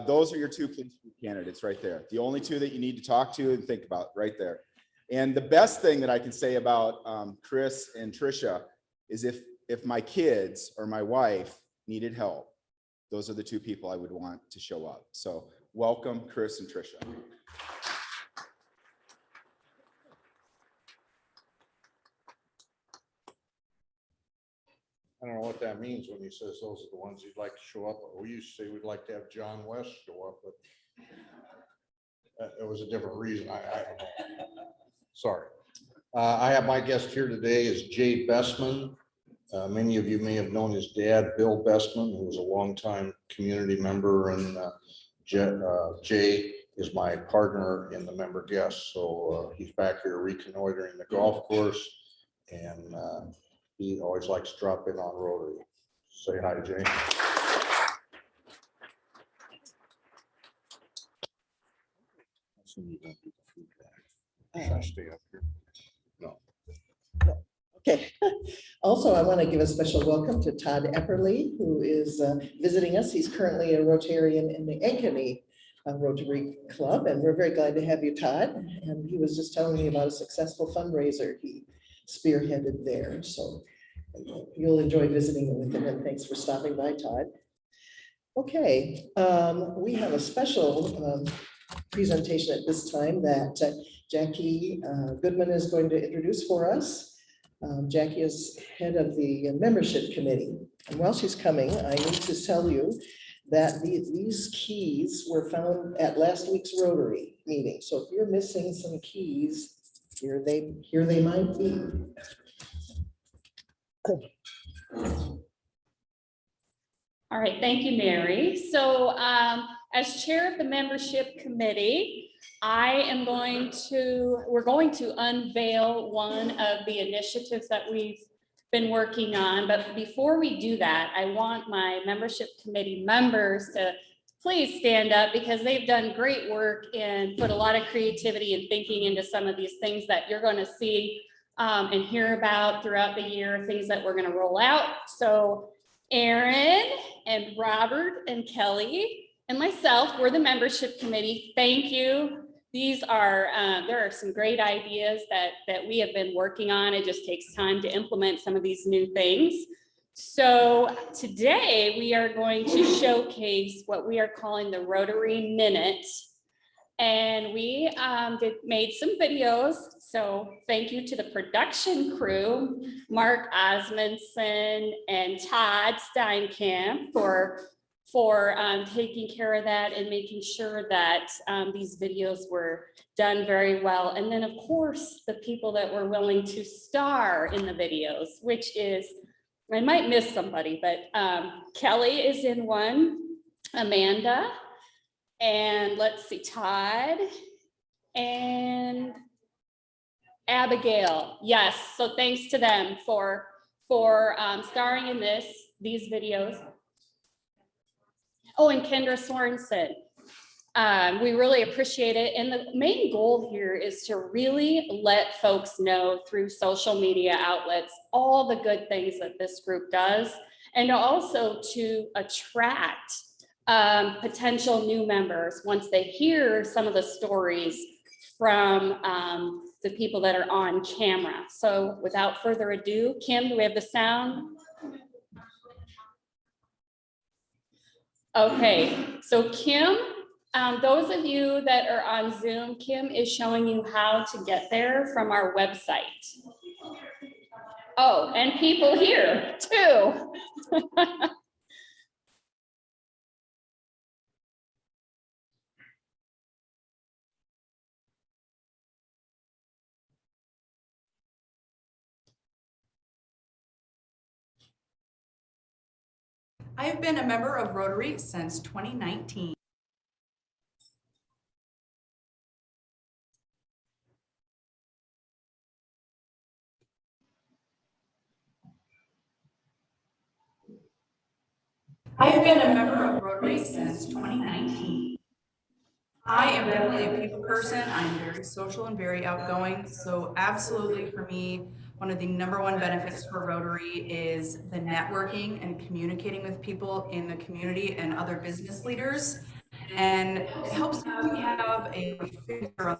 Those are your two police candidates right there. The only two that you need to talk to and think about right there. And the best thing that I can say about Chris and Trisha is if my kids or my wife needed help, those are the two people I would want to show up. So welcome, Chris and Trisha. I don't know what that means when he says those are the ones you'd like to show up. We used to say we'd like to have John West show up, but it was a different reason. I don't know. Sorry. I have my guest here today is Jay Bestman. Many of you may have known his dad, Bill Bestman, who was a longtime community member, and Jay is my partner in the member guest. So he's back here reconnoitering the golf course, and he always likes to drop in on Rotary. Say hi, Jay. Should I stay up here? No. Okay. Also, I want to give a special welcome to Todd Epperly, who is visiting us. He's currently a Rotarian in the Ankeny Rotary Club, and we're very glad to have you, Todd. And he was just telling me about a successful fundraiser he spearheaded there. So you'll enjoy visiting with him, and thanks for stopping by, Todd. Okay, we have a special presentation at this time that Jackie Goodman is going to introduce for us. Jackie is head of the membership committee. And while she's coming, I need to tell you that these keys were found at last week's Rotary meeting. So if you're missing some keys, here they might be. All right, thank you, Mary. So as chair of the membership committee, we're going to unveil one of the initiatives that we've been working on. But before we do that, I want my membership committee members to please stand up, because they've done great work and put a lot of creativity and thinking into some of these things that you're going to see and hear about throughout the year, things that we're going to roll out. So Aaron and Robert and Kelly and myself, we're the membership committee. Thank you. These are, there are some great ideas that we have been working on. It just takes time to implement some of these new things. So today we are going to showcase what we are calling the Rotary Minute. And we made some videos. So thank you to the production crew, Mark Osmondson and Todd Steinkamp for taking care of that and making sure that these videos were done very well. And then of course, the people that were willing to star in the videos, which is, I might miss somebody, but Kelly is in one, Amanda, and let's see, Todd and Abigail. Yes, so thanks to them for starring in these videos. Oh, and Kendra Sorensen. We really appreciate it. And the main goal here is to really let folks know through social media outlets all the good things that this group does, and also to attract potential new members once they hear some of the stories from the people that are on camera. So without further ado, Kim, do we have the sound? Okay, so Kim, those of you that are on Zoom, Kim is showing you how to get there from our website. Oh, and people here too. I have been a member of Rotary since 2019. I have been a member of Rotary since 2019. I am definitely a people person. I'm very social and very outgoing. So absolutely for me, one of the #1 benefits for Rotary is the networking and communicating with people in the community and other business leaders. And it helps me have a figure of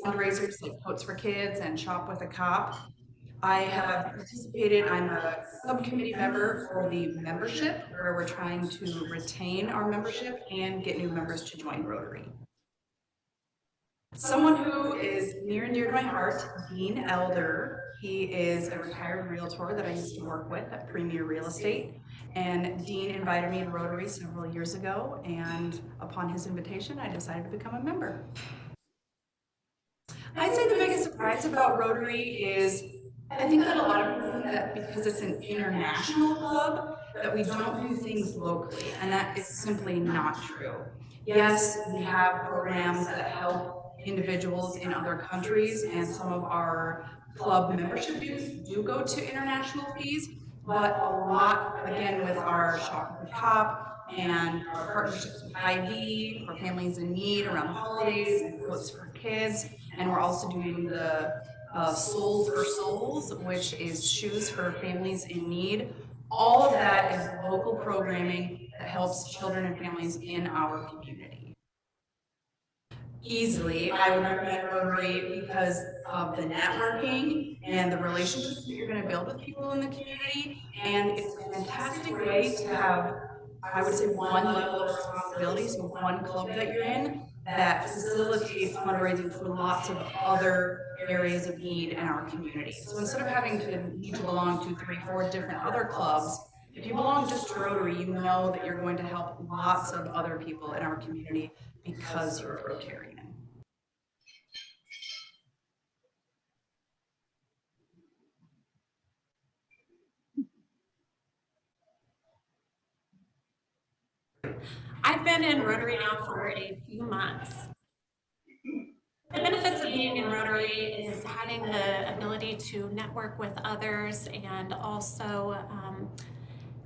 fundraisers like Coats for Kids and Shop with a Cop. I have participated, I'm a subcommittee member for the membership, where we're trying to retain our membership and get new members to join Rotary. Someone who is near and dear to my heart, Dean Elder. He is a retired realtor that I used to work with at Premier Real Estate. And Dean invited me to Rotary several years ago, and upon his invitation, I decided to become a member. I'd say the biggest surprise about Rotary is I think that a lot of people think that because it's an international club, that we don't do things locally, and that is simply not true. Yes, we have programs that help individuals in other countries, and some of our club membership dues do go to international fees, but a lot, again, with our Shop with the Cop and our partnerships with Hy-Vee for families in need around the holidays and Coats for Kids, and we're also doing the Souls for Souls, which is shoes for families in need. All of that is local programming that helps children and families in our community. Easily, I would recommend Rotary because of the networking and the relationships that you're going to build with people in the community. And it's a fantastic way to have, I would say, one level of responsibility, so one club that you're in that facilitates fundraising for lots of other areas of need in our community. So instead of having to need to belong to 3, 4 different other clubs, if you belong just to Rotary, you know that you're going to help lots of other people in our community because you're a Rotarian. I've been in Rotary now for a few months. The benefits of being in Rotary is having the ability to network with others and also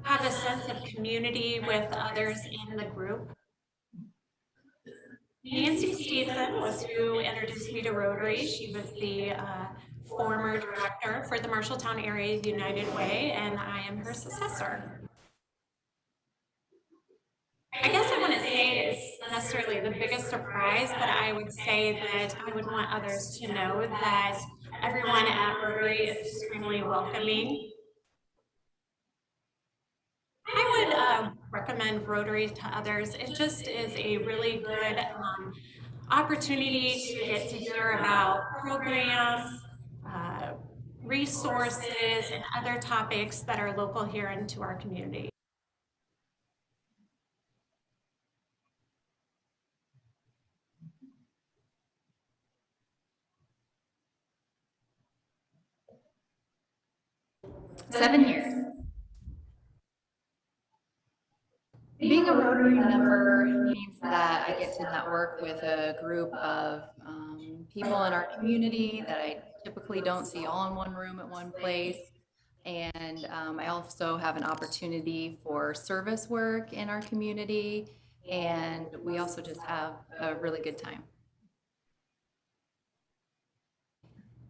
have a sense of community with others in the group. Nancy Stevenson was who introduced me to Rotary. She was the former director for the Marshalltown Area United Way, and I am her successor. I guess I wouldn't say it's necessarily the biggest surprise, but I would say that I would want others to know that everyone at Rotary is extremely welcoming. I would recommend Rotary to others. It just is a really good opportunity to get to hear about programs, resources, and other topics that are local here into our community. Seven years. Being a Rotary member means that I get to network with a group of people in our community that I typically don't see all in one room at one place. And I also have an opportunity for service work in our community. And we also just have a really good time.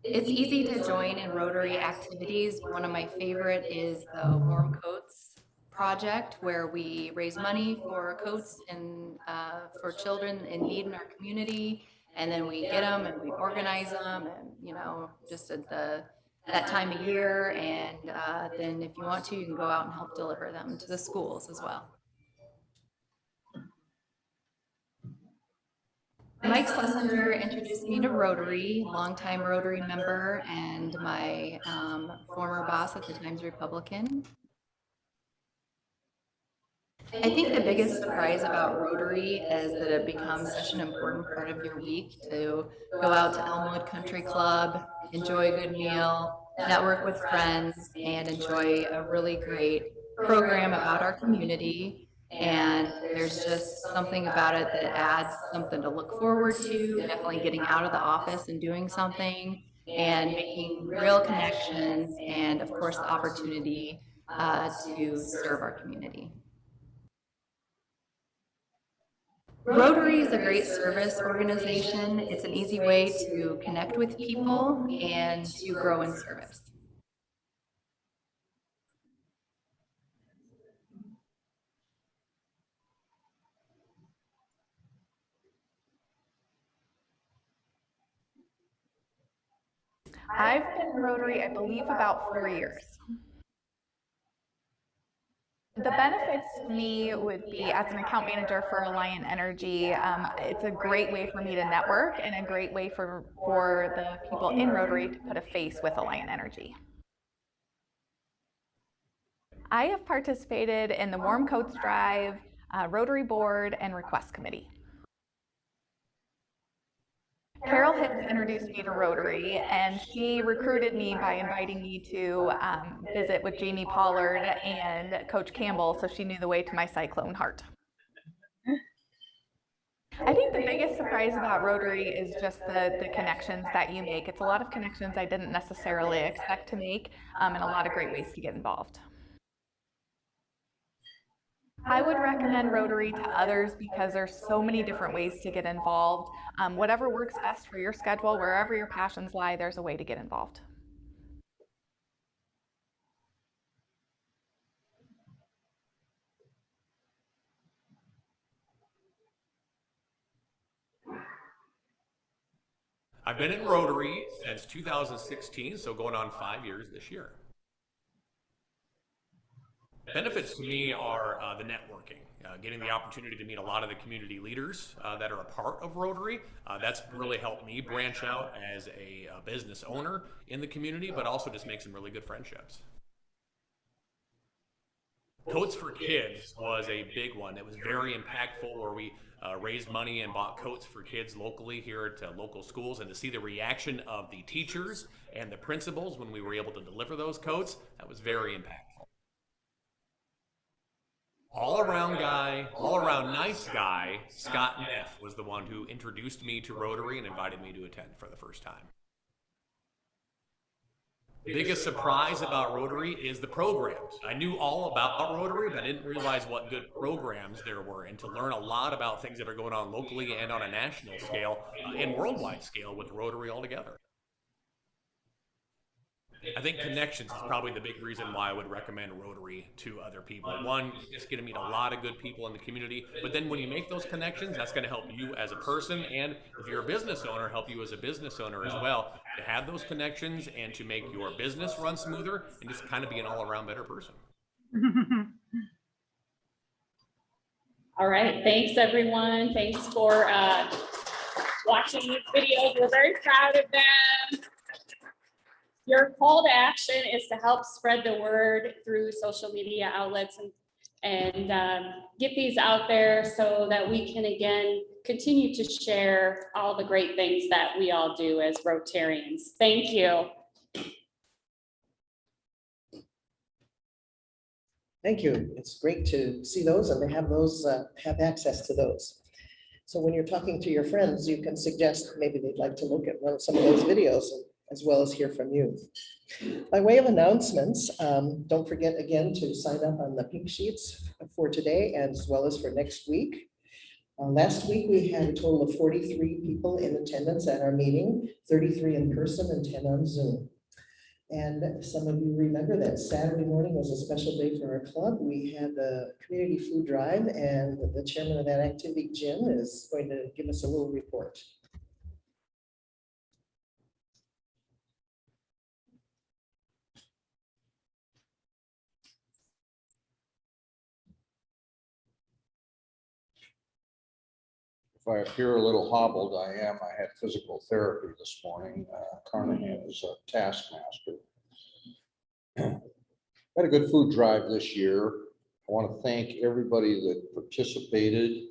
It's easy to join in Rotary activities. One of my favorite is the Warm Coats project, where we raise money for coats and for children in need in our community, and then we get them and we organize them, and just at that time of year, and then if you want to, you can go out and help deliver them to the schools as well. Mike Schlesinger introduced me to Rotary, longtime Rotary member, and my former boss at the Times Republican. I think the biggest surprise about Rotary is that it becomes such an important part of your week to go out to Elmwood Country Club, enjoy a good meal, network with friends, and enjoy a really great program about our community. And there's just something about it that adds something to look forward to, definitely getting out of the office and doing something. and making real connections and of course the opportunity to serve our community. Rotary is a great service organization. It's an easy way to connect with people and to grow in service. I've been in Rotary, I believe, about 4 years. The benefits to me would be, as an account manager for Alliant Energy, it's a great way for me to network and a great way for the people in Rotary to put a face with Alliant Energy. I have participated in the Warm Coats Drive, Rotary Board, and Request Committee. Carol has introduced me to Rotary, and she recruited me by inviting me to visit with Jamie Pollard and Coach Campbell, so she knew the way to my Cyclone heart. I think the biggest surprise about Rotary is just the connections that you make. It's a lot of connections I didn't necessarily expect to make, and a lot of great ways to get involved. I would recommend Rotary to others because there's so many different ways to get involved. Whatever works best for your schedule, wherever your passions lie, there's a way to get involved. I've been in Rotary since 2016, so going on 5 years this year. Benefits to me are the networking, getting the opportunity to meet a lot of the community leaders that are a part of Rotary. That's really helped me branch out as a business owner in the community, but also just make some really good friendships. Coats for Kids was a big one. It was very impactful, where we raised money and bought coats for kids locally here at local schools, and to see the reaction of the teachers and the principals when we were able to deliver those coats, that was very impactful. All-around guy, all-around nice guy, Scott Neff was the one who introduced me to Rotary and invited me to attend for the first time. The biggest surprise about Rotary is the programs. I knew all about Rotary, but I didn't realize what good programs there were, and to learn a lot about things that are going on locally and on a national scale and worldwide scale with Rotary altogether. I think connections is probably the big reason why I would recommend Rotary to other people. One, you just get to meet a lot of good people in the community, but then when you make those connections, that's going to help you as a person, and if you're a business owner, help you as a business owner as well, to have those connections and to make your business run smoother and just kind of be an all-around better person. All right, thanks everyone. Thanks for watching these videos. We're very proud of them. Your call to action is to help spread the word through social media outlets and get these out there so that we can, again, continue to share all the great things that we all do as Rotarians. Thank you. Thank you. It's great to see those and to have those, have access to those. So when you're talking to your friends, you can suggest maybe they'd like to look at some of those videos, as well as hear from you. By way of announcements, don't forget again to sign up on the pink sheets for today as well as for next week. Last week, we had a total of 43 people in attendance at our meeting, 33 in person and 10 on Zoom. And some of you remember that Saturday morning was a special day for our club. We had the community food drive, and the chairman of that activity, Jim, is going to give us a little report. If I appear a little hobbled, I am. I had physical therapy this morning. Carnahan is a taskmaster. Had a good food drive this year. I want to thank everybody that participated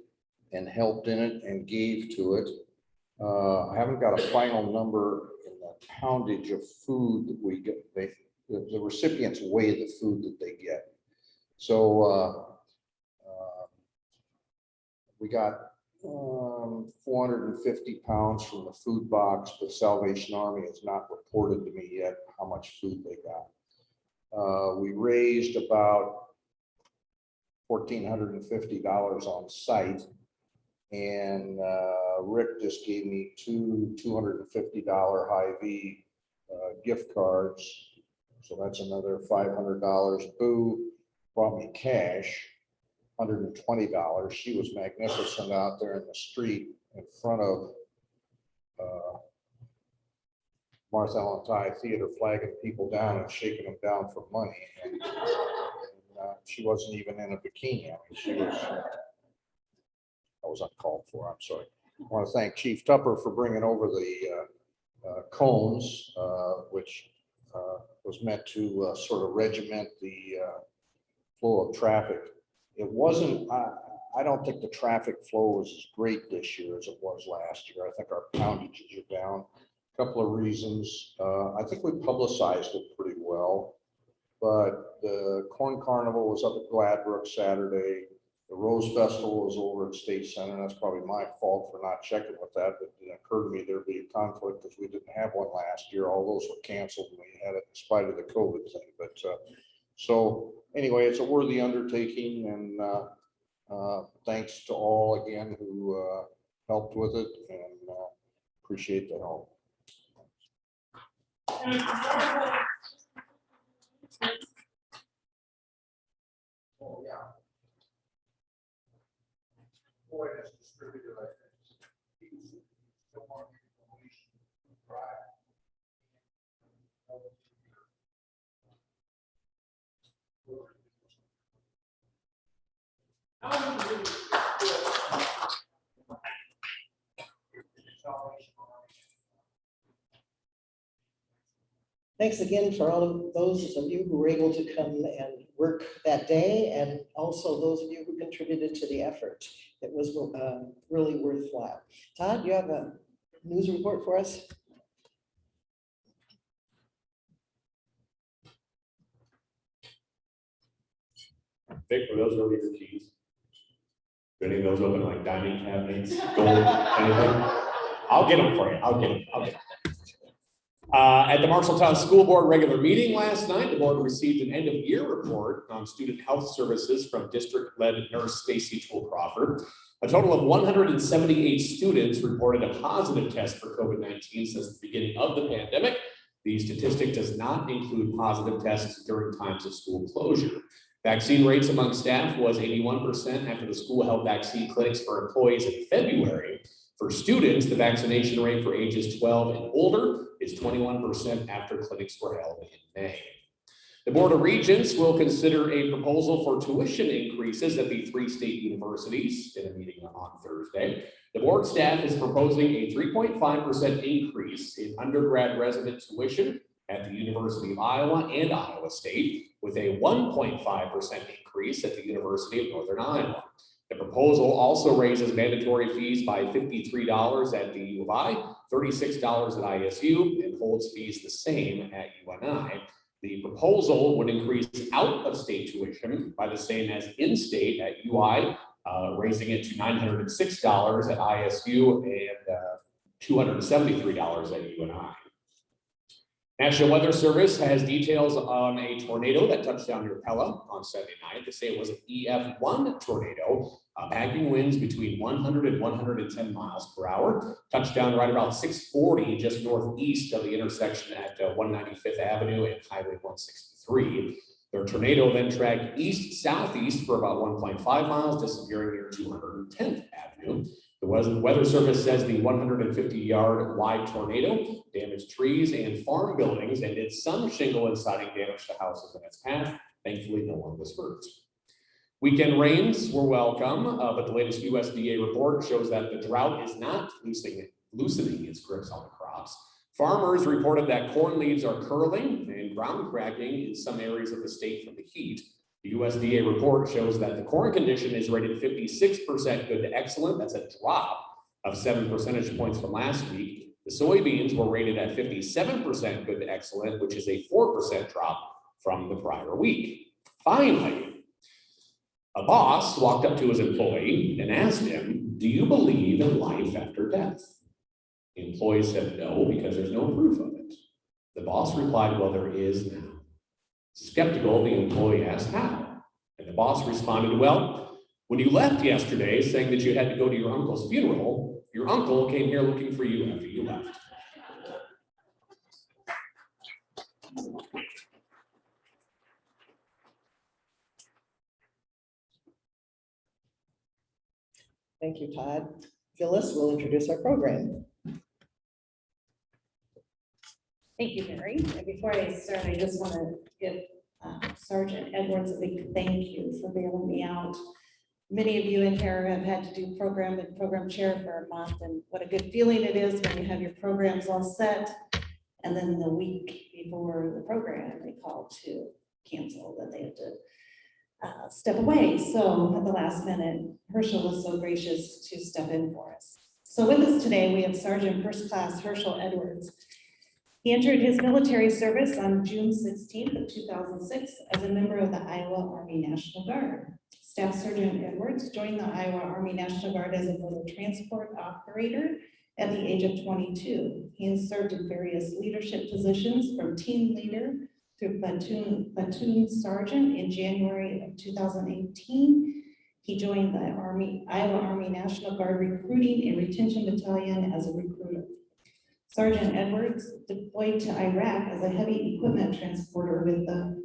and helped in it and gave to it. I haven't got a final number in the poundage of food that we get. The recipients weigh the food that they get. So we got 450 pounds from the food box, but Salvation Army has not reported to me yet how much food they got. We raised about $1,450 on site, and Rick just gave me two $250 Hy-Vee gift cards, so that's another $500. Boo brought me cash, $120. She was magnificent out there in the street in front of Martha Ellen Ty Theater, flagging people down and shaking them down for money. And she wasn't even in a bikini. I mean, she was, I was uncalled for, I'm sorry. I want to thank Chief Tupper for bringing over the cones, which was meant to sort of regiment the flow of traffic. It wasn't, I don't think the traffic flow was as great this year as it was last year. I think our poundages are down. A couple of reasons. I think we publicized it pretty well, but the Corn Carnival was up at Gladbrook Saturday. The Rose Festival was over at State Center. That's probably my fault for not checking with that, but it occurred to me there'd be a conflict because we didn't have one last year. All those were canceled and we had it in spite of the COVID thing. But so anyway, it's a worthy undertaking, and thanks to all again who helped with it, and appreciate the help. Oh, yeah. Boy, that's distributed like this. Still more information. Right. Thanks again for all of those of you who were able to come and work that day, and also those of you who contributed to the effort. It was really worthwhile. Todd, you have a news report for us? Vic, were those really your keys? Do any of those open like diamond cabinets, gold, anything? I'll get them for you. I'll get them. At the Marshalltown School Board regular meeting last night, the board received an end-of-year report on student health services from district-led nurse Stacy Toole Crawford. A total of 178 students reported a positive test for COVID-19 since the beginning of the pandemic. The statistic does not include positive tests during times of school closure. Vaccine rates among staff was 81% after the school held vaccine clinics for employees in February. For students, the vaccination rate for ages 12 and older is 21% after clinics were held in May. The Board of Regents will consider a proposal for tuition increases at the 3 state universities in a meeting on Thursday. The board staff is proposing a 3.5% increase in undergrad resident tuition at the University of Iowa and Iowa State, with a 1.5% increase at the University of Northern Iowa. The proposal also raises mandatory fees by $53 at the U of I, $36 at ISU, and holds fees the same at UNI. The proposal would increase out-of-state tuition by the same as in-state at UI, raising it to $906 at ISU and $273 at UNI. National Weather Service has details on a tornado that touched down near Pella on Saturday night. They say it was an EF1 tornado, packing winds between 100 and 110 miles per hour. Touchdown right about 640 just northeast of the intersection at 195th Avenue and Highway 163. Their tornado then tracked east-southeast for about 1.5 miles, disappearing near 210th Avenue. The Weather Service says the 150-yard wide tornado damaged trees and farm buildings and did some shingle and siding damage to houses in its path. Thankfully, no one was hurt. Weekend rains were welcome, but the latest USDA report shows that the drought is not loosening its grips on the crops. Farmers reported that corn leaves are curling and ground cracking in some areas of the state from the heat. The USDA report shows that the corn condition is rated 56% good to excellent. That's a drop of 7 percentage points from last week. The soybeans were rated at 57% good to excellent, which is a 4% drop from the prior week. Finally, A boss walked up to his employee and asked him, "Do you believe in life after death?" The employee said no, because there's no proof of it. The boss replied, "Well, there is now." Skeptical, the employee asked how. And the boss responded, "Well, when you left yesterday saying that you had to go to your uncle's funeral, your uncle came here looking for you after you left." Thank you, Todd. Phyllis will introduce our program. Thank you, Mary. And before I start, I just want to give Sergeant Edwards a big thank you for bailing me out. Many of you in here have had to do program and program chair for a month, and what a good feeling it is when you have your programs all set. And then the week before the program, they call to cancel, that they have to step away. So at the last minute, Herschel was so gracious to step in for us. So with us today, we have Sergeant First Class Herschel Edwards. He entered his military service on June 16th of 2006 as a member of the Iowa Army National Guard. Staff Sergeant Edwards joined the Iowa Army National Guard as a motor transport operator at the age of 22. He has served in various leadership positions from team leader to platoon sergeant. In January of 2018, he joined the Iowa Army National Guard Recruiting and Retention Battalion as a recruiter. Sergeant Edwards deployed to Iraq as a heavy equipment transporter with the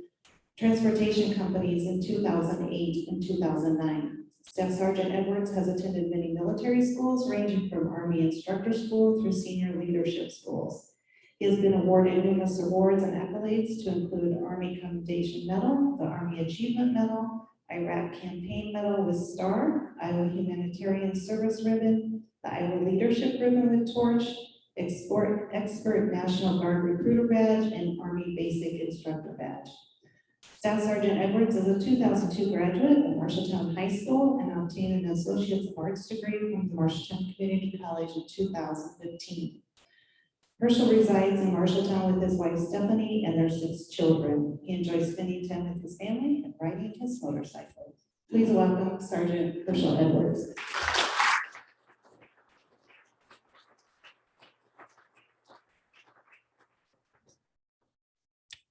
transportation companies in 2008 and 2009. Staff Sergeant Edwards has attended many military schools, ranging from Army Instructor School through senior leadership schools. He has been awarded numerous awards and accolades, to include Army Commendation Medal, the Army Achievement Medal, Iraq Campaign Medal with Star, Iowa Humanitarian Service Ribbon, the Iowa Leadership Ribbon with Torch, Expert National Guard Recruiter Badge, and Army Basic Instructor Badge. Staff Sergeant Edwards is a 2002 graduate of Marshalltown High School and obtained an Associate's of Arts degree from the Marshalltown Community College in 2015. Herschel resides in Marshalltown with his wife Stephanie and their 6 children. He enjoys spending time with his family and riding his motorcycle. Please welcome Sergeant Herschel Edwards.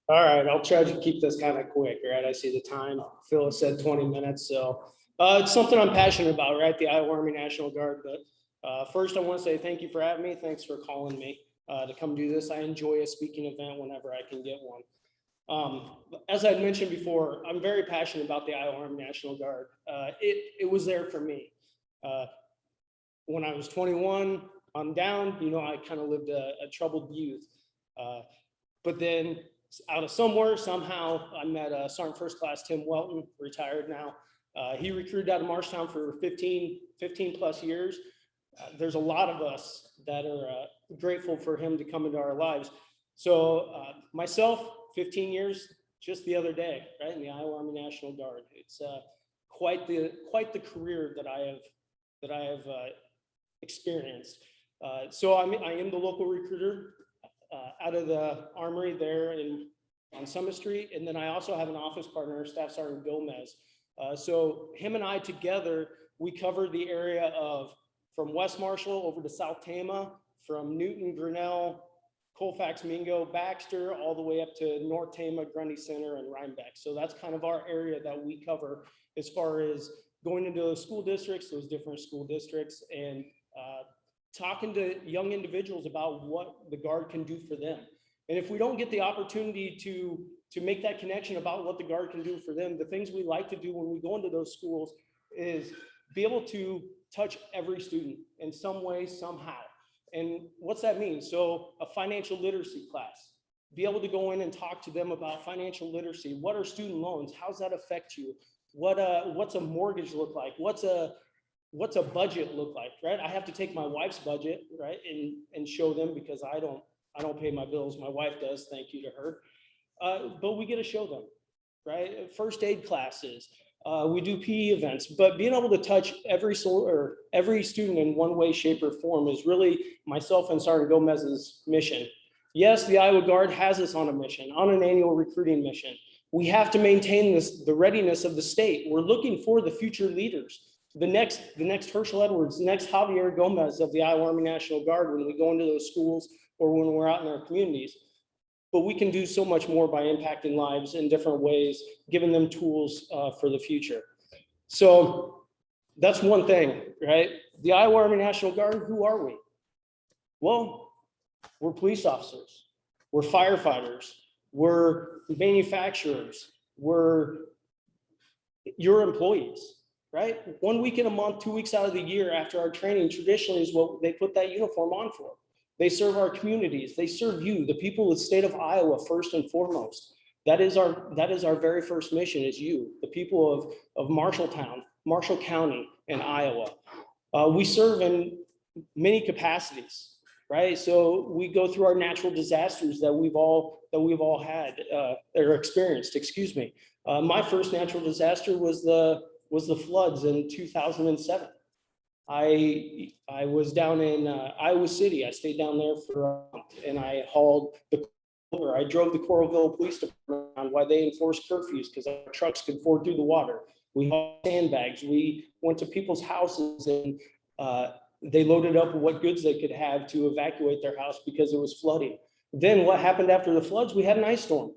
All right, I'll try to keep this kind of quick, right? I see the time. Phyllis said 20 minutes, so it's something I'm passionate about, right? The Iowa Army National Guard. But first, I want to say thank you for having me. Thanks for calling me to come do this. I enjoy a speaking event whenever I can get one. As I mentioned before, I'm very passionate about the Iowa Army National Guard. It was there for me. When I was 21 on down, I kind of lived a troubled youth. But then out of somewhere, somehow, I met Sergeant First Class Tim Welton, retired now. He recruited out of Marshalltown for 15 plus years. There's a lot of us that are grateful for him to come into our lives. So myself, 15 years, just the other day, right, in the Iowa Army National Guard. It's quite the career that I have experienced. So I am the local recruiter out of the armory there on Summit Street. And then I also have an office partner, Staff Sergeant Gomez. So him and I together, we cover the area of from West Marshall over to South Tama, from Newton, Grinnell, Colfax, Mingo, Baxter, all the way up to North Tama, Grundy Center, and Rhinebeck. So that's kind of our area that we cover as far as going into those school districts, those different school districts, and talking to young individuals about what the Guard can do for them. And if we don't get the opportunity to make that connection about what the Guard can do for them, the things we like to do when we go into those schools is be able to touch every student in some way, somehow. And what's that mean? So a financial literacy class, be able to go in and talk to them about financial literacy. What are student loans? How's that affect you? What's a mortgage look like? What's a budget look like, right? I have to take my wife's budget, right, and show them, because I don't pay my bills. My wife does, thank you to her. But we get to show them, right? First aid classes, we do PE events, but being able to touch every student in one way, shape, or form is really myself and Sergeant Gomez's mission. Yes, the Iowa Guard has us on a mission, on an annual recruiting mission, We have to maintain the readiness of the state. We're looking for the future leaders. The next Herschel Edwards, the next Javier Gomez of the Iowa Army National Guard when we go into those schools or when we're out in our communities. But we can do so much more by impacting lives in different ways, giving them tools for the future. So that's one thing, right? The Iowa Army National Guard, who are we? Well, we're police officers, we're firefighters, we're manufacturers, we're your employees, right? 1 week in a month, 2 weeks out of the year after our training traditionally is what they put that uniform on for. They serve our communities, they serve you, the people of the state of Iowa first and foremost. That is our very first mission is you, the people of Marshalltown, Marshall County and Iowa. We serve in many capacities, right? So we go through our natural disasters that we've all had or experienced, excuse me. My first natural disaster was the floods in 2007. I was down in Iowa City. I stayed down there for a month and I drove the Coralville Police Department around while they enforced curfews because our trucks could ford through the water. We hauled sandbags. We went to people's houses and they loaded up what goods they could have to evacuate their house because it was flooding. Then what happened after the floods? We had an ice storm.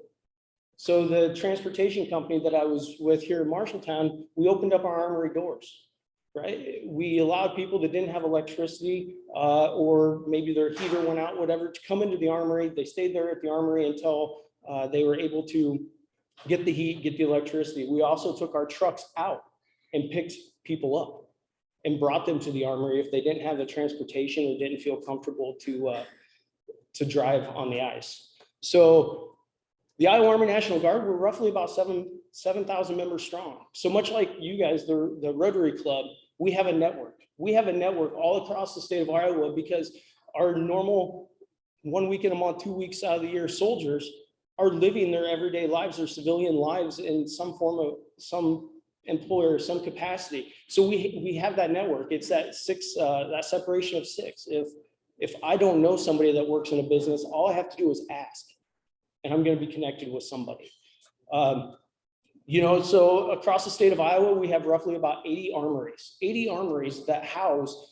So the transportation company that I was with here in Marshalltown, we opened up our armory doors, right? We allowed people that didn't have electricity or maybe their heater went out, whatever, to come into the armory. They stayed there at the armory until they were able to get the heat, get the electricity. We also took our trucks out and picked people up and brought them to the armory if they didn't have the transportation or didn't feel comfortable to drive on the ice. So the Iowa Army National Guard, we're roughly about 7,000 members strong. So much like you guys, the Rotary Club, we have a network. We have a network all across the state of Iowa because our normal 1 week in a month, 2 weeks out of the year soldiers are living their everyday lives, their civilian lives in some form of some employer, some capacity. So we have that network. It's that that separation of six. If I don't know somebody that works in a business, all I have to do is ask, and I'm going to be connected with somebody. So across the state of Iowa, we have roughly about 80 armories that house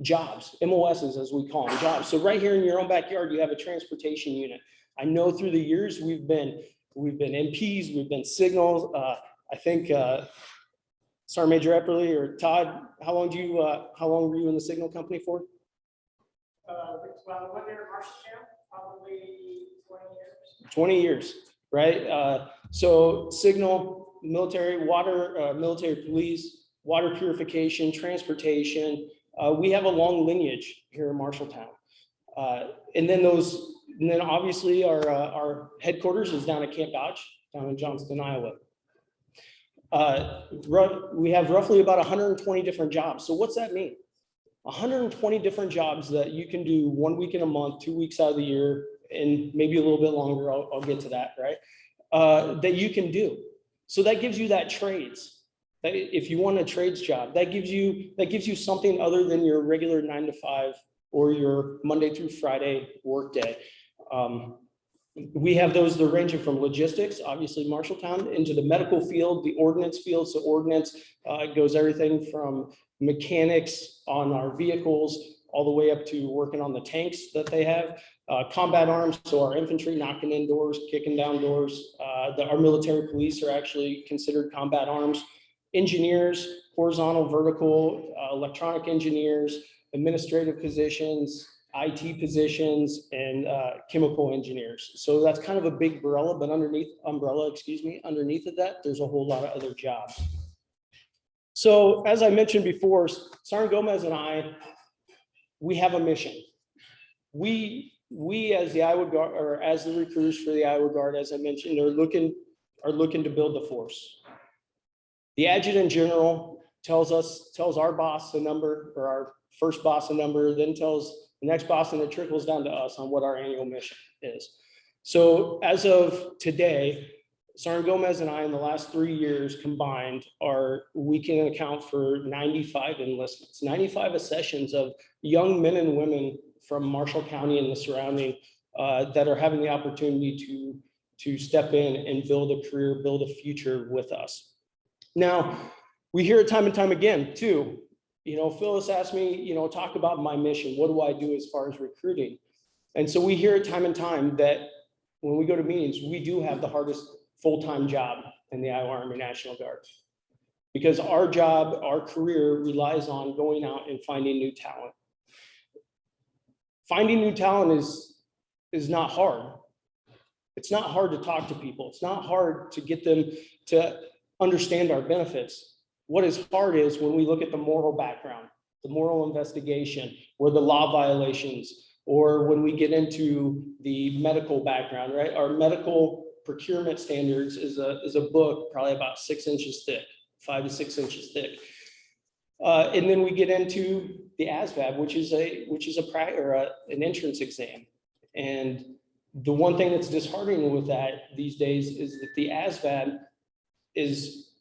jobs, MOSs as we call them, jobs. So right here in your own backyard, you have a transportation unit. I know through the years we've been MPs, we've been signals. I think Sergeant Major Epperly or Todd, how long were you in the signal company for? Well, 1 year at Marshalltown, probably 20 years, right? So signal, military, water, military police, water purification, transportation. We have a long lineage here in Marshalltown. And then obviously our headquarters is down at Camp Dodge, down in Johnston, Iowa. We have roughly about 120 different jobs. So what's that mean? 120 different jobs that you can do 1 week in a month, 2 weeks out of the year, and maybe a little bit longer. I'll get to that, right? That you can do. So that gives you that trades. If you want a trades job, that gives you something other than your regular 9 to 5 or your Monday through Friday workday. We have those that ranging from logistics, obviously Marshalltown, into the medical field, the ordnance field. So ordnance goes everything from mechanics on our vehicles all the way up to working on the tanks that they have. Combat arms, so our infantry knocking in doors, kicking down doors. Our military police are actually considered combat arms. Engineers, horizontal, vertical, electronic engineers, administrative positions, IT positions, and chemical engineers. So that's kind of a big umbrella, but underneath of that, there's a whole lot of other jobs. So as I mentioned before, Sergeant Gomez and I, we have a mission. We as the Iowa Guard, or as the recruiters for the Iowa Guard, as I mentioned, are looking to build the force. The adjutant general tells our boss a number, or our first boss a number, then tells the next boss, and it trickles down to us on what our annual mission is. So as of today, Sergeant Gomez and I, in the last 3 years combined, we can account for 95 enlistments, 95 accessions of young men and women from Marshall County and the surrounding that are having the opportunity to step in and build a career, build a future with us. Now, we hear it time and time again too. Phyllis asked me, talk about my mission. What do I do as far as recruiting? And so we hear it time and time that when we go to meetings, we do have the hardest full-time job in the Iowa Army National Guard. Because our job, our career relies on going out and finding new talent. Finding new talent is not hard. It's not hard to talk to people. It's not hard to get them to understand our benefits. What is hard is when we look at the moral background, the moral investigation, or the law violations, or when we get into the medical background, right? Our medical procurement standards is a book probably about 6 inches thick, 5 to 6 inches thick. And then we get into the ASVAB, which is an entrance exam. And the one thing that's disheartening with that these days is that the ASVAB is,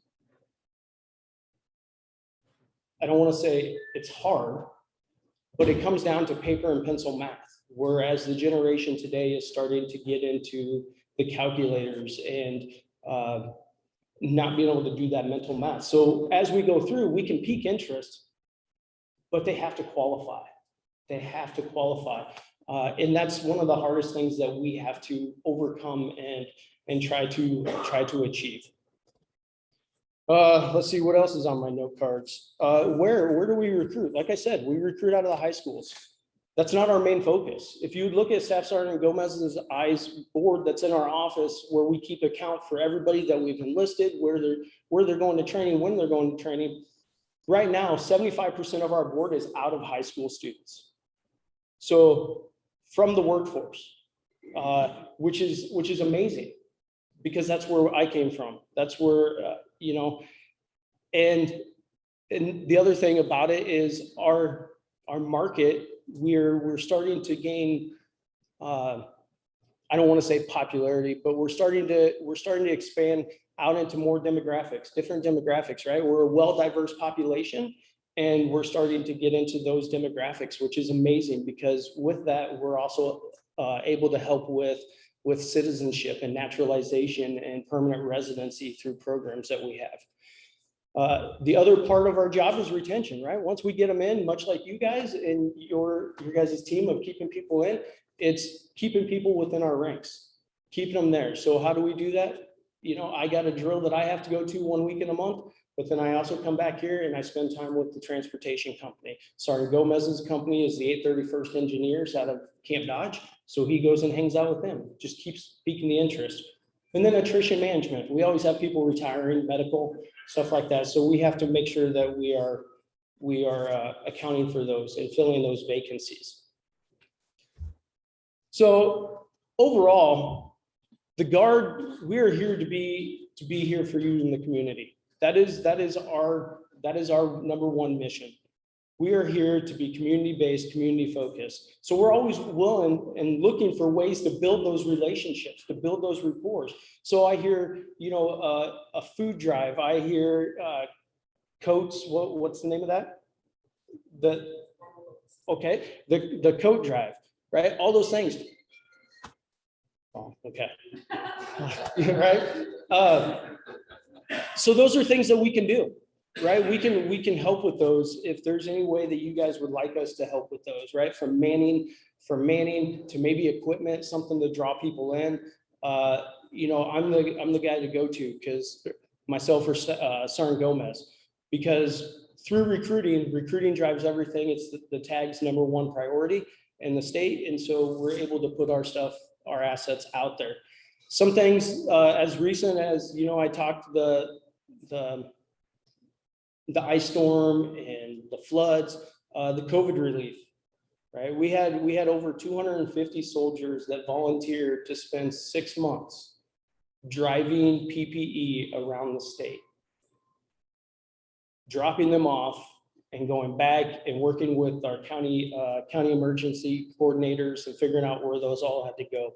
I don't want to say it's hard, but it comes down to paper and pencil math. Whereas the generation today is starting to get into the calculators and not being able to do that mental math. So as we go through, we can pique interest, but they have to qualify. They have to qualify. And that's one of the hardest things that we have to overcome and try to achieve. Let's see what else is on my note cards. Where do we recruit? Like I said, we recruit out of the high schools. That's not our main focus. If you look at Staff Sergeant Gomez's eyes board that's in our office, where we keep account for everybody that we've enlisted, where they're going to training, when they're going to training. Right now, 75% of our board is out of high school students. So from the workforce, which is amazing, because that's where I came from. That's where, and the other thing about it is our market, we're starting to gain, I don't want to say popularity, but we're starting to expand out into more demographics, different demographics, right? We're a well-diverse population, and we're starting to get into those demographics, which is amazing, because with that, we're also able to help with citizenship and naturalization and permanent residency through programs that we have. The other part of our job is retention, right? Once we get them in, much like you guys and your guys' team of keeping people in, it's keeping people within our ranks, keeping them there. So how do we do that? I got a drill that I have to go to 1 week in a month, but then I also come back here and I spend time with the transportation company. Sergeant Gomez's company is the 831st Engineers out of Camp Dodge. So he goes and hangs out with them, just keeps piquing the interest. And then attrition management. We always have people retiring, medical, stuff like that. So we have to make sure that we are accounting for those and filling those vacancies. So overall, the Guard, we are here to be here for you in the community. That is our number one mission. We are here to be community-based, community-focused. So we're always willing and looking for ways to build those relationships, to build those rapports. So I hear, a food drive. I hear coats. What's the name of that? The coat drive, right? All those things. Oh, okay. Right. So those are things that we can do. Right, we can help with those if there's any way that you guys would like us to help with those, right? From manning to maybe equipment, something to draw people in. I'm the guy to go to, because myself or Sergeant Gomez, because through recruiting drives everything. It's the tag's number one priority in the state, and so we're able to put our assets out there. Some things as recent as I talked the ice storm and the floods, the COVID relief, right? We had over 250 soldiers that volunteered to spend 6 months driving PPE around the state, dropping them off and going back and working with our county emergency coordinators and figuring out where those all had to go.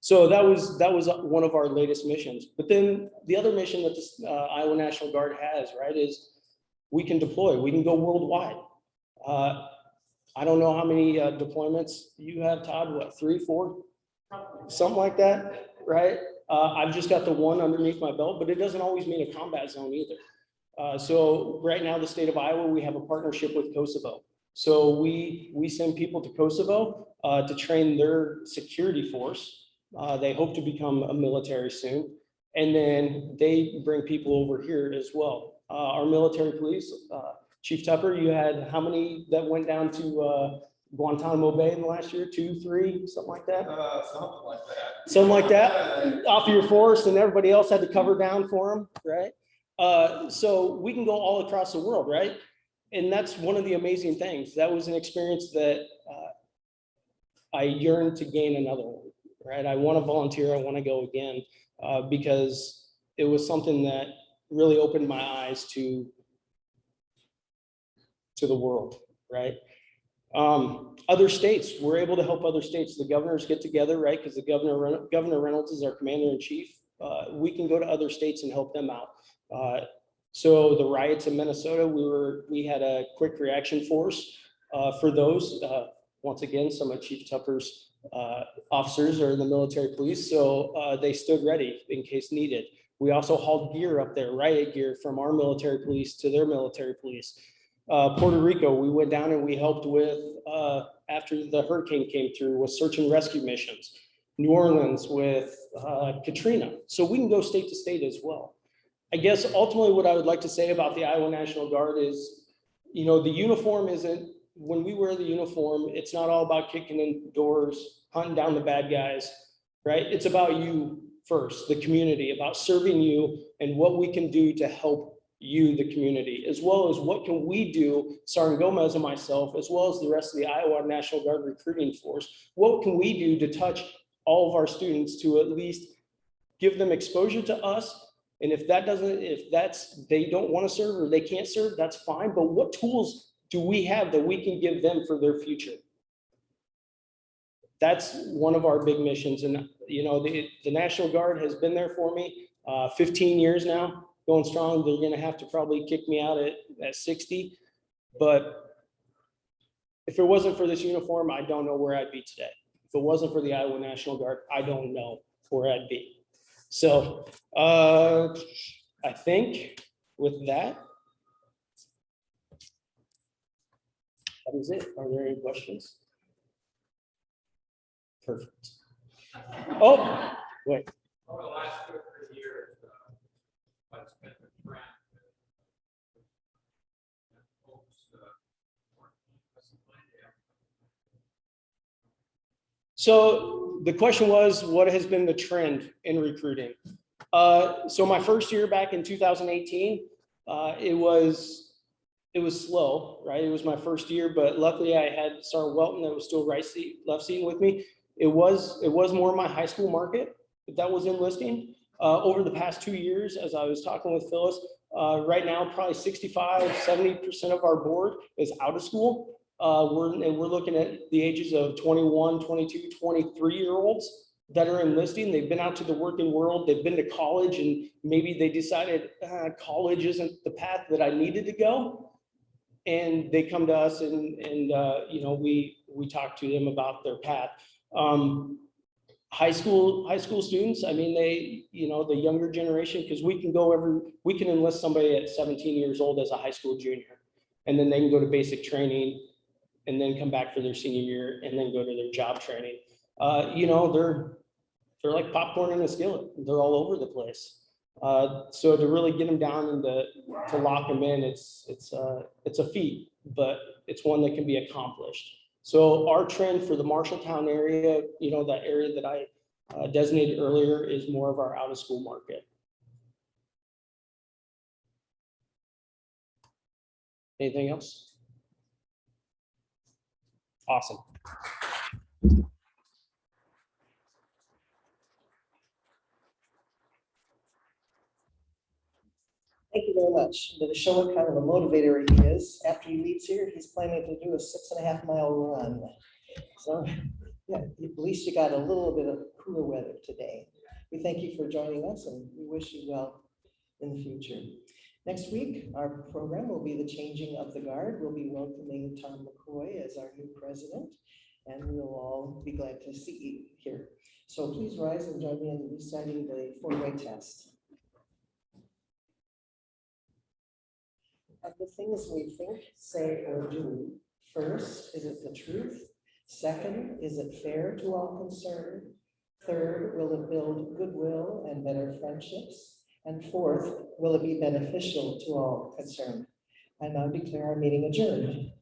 So that was one of our latest missions. But then the other mission that the Iowa National Guard has, right, is we can deploy. We can go worldwide. I don't know how many deployments you have, Todd. What, 3, 4, something like that? right? I've just got the one underneath my belt, but it doesn't always mean a combat zone either. So right now, the state of Iowa, we have a partnership with Kosovo. So we send people to Kosovo to train their security force. They hope to become a military soon. And then they bring people over here as well. Our military police, Chief Tupper, you had how many that went down to Guantanamo Bay in the last year? 2, 3, something like that? Something like that. Something like that, off of your force, and everybody else had to cover down for them, right? So we can go all across the world, right? And that's one of the amazing things. That was an experience that I yearn to gain another one, right? I want to volunteer, I want to go again, because it was something that really opened my eyes to the world, right? Other states, we're able to help other states. The governors get together, right? Because the Governor Reynolds is our commander in chief. We can go to other states and help them out. So the riots in Minnesota, we had a quick reaction force for those. Once again, some of Chief Tupper's officers are in the military police, so they stood ready in case needed. We also hauled gear up there, riot gear from our military police to their military police. Puerto Rico, we went down and we helped with, after the hurricane came through, with search and rescue missions. New Orleans with Katrina. So we can go state to state as well. I guess ultimately what I would like to say about the Iowa National Guard is, you know, the uniform isn't, when we wear the uniform, it's not all about kicking in doors, hunting down the bad guys, right? It's about you first, the community, about serving you and what we can do to help you, the community, as well as what can we do, Sergeant Gomez and myself, as well as the rest of the Iowa National Guard recruiting force, what can we do to touch all of our students to at least give them exposure to us? And if they don't want to serve or they can't serve, that's fine. But what tools do we have that we can give them for their future? That's one of our big missions. And, you know, the National Guard has been there for me 15 years now, going strong. They're going to have to probably kick me out at 60. But if it wasn't for this uniform, I don't know where I'd be today. If it wasn't for the Iowa National Guard, I don't know where I'd be. So I think with that, that is it. Are there any questions? Perfect. Oh, wait. Over the last 2 or 3 years, what's been the trend? So the question was, what has been the trend in recruiting? So my first year back in 2018, it was slow, right? It was my first year, but luckily I had Sergeant Welton that was still left seating with me. It was more my high school market that was enlisting. Over the past 2 years, as I was talking with Phyllis, right now probably 65–70% of our board is out of school. We're looking at the ages of 21, 22, 23-year-olds that are enlisting. They've been out to the working world. They've been to college, and maybe they decided college isn't the path that I needed to go. And they come to us, and you know, we talk to them about their path. High school students, I mean, they, you know, the younger generation, because we can enlist somebody at 17 years old as a high school junior, and then they can go to basic training and then come back for their senior year and then go to their job training. You know, they're like popcorn in a skillet. They're all over the place. So to really get them down and to lock them in, it's a feat, but it's one that can be accomplished. So our trend for the Marshalltown area, you know, that area that I designated earlier, is more of our out of school market. Anything else? Awesome. Thank you very much. To show what kind of a motivator he is, after he leaves here, he's planning to do a 6.5-mile run. So, yeah, at least you got a little bit of cooler weather today. We thank you for joining us, and we wish you well in the future. Next week, our program will be the changing of the guard. We'll be welcoming Tom McCoy as our new president, and we'll all be glad to see you here. So So please rise and join me in reciting the four-way test. Of the things we think, say, or do, first, is it the truth? Second, is it fair to all concerned? Third, will it build goodwill and better friendships? And fourth, will it be beneficial to all concerned? I now declare our meeting adjourned.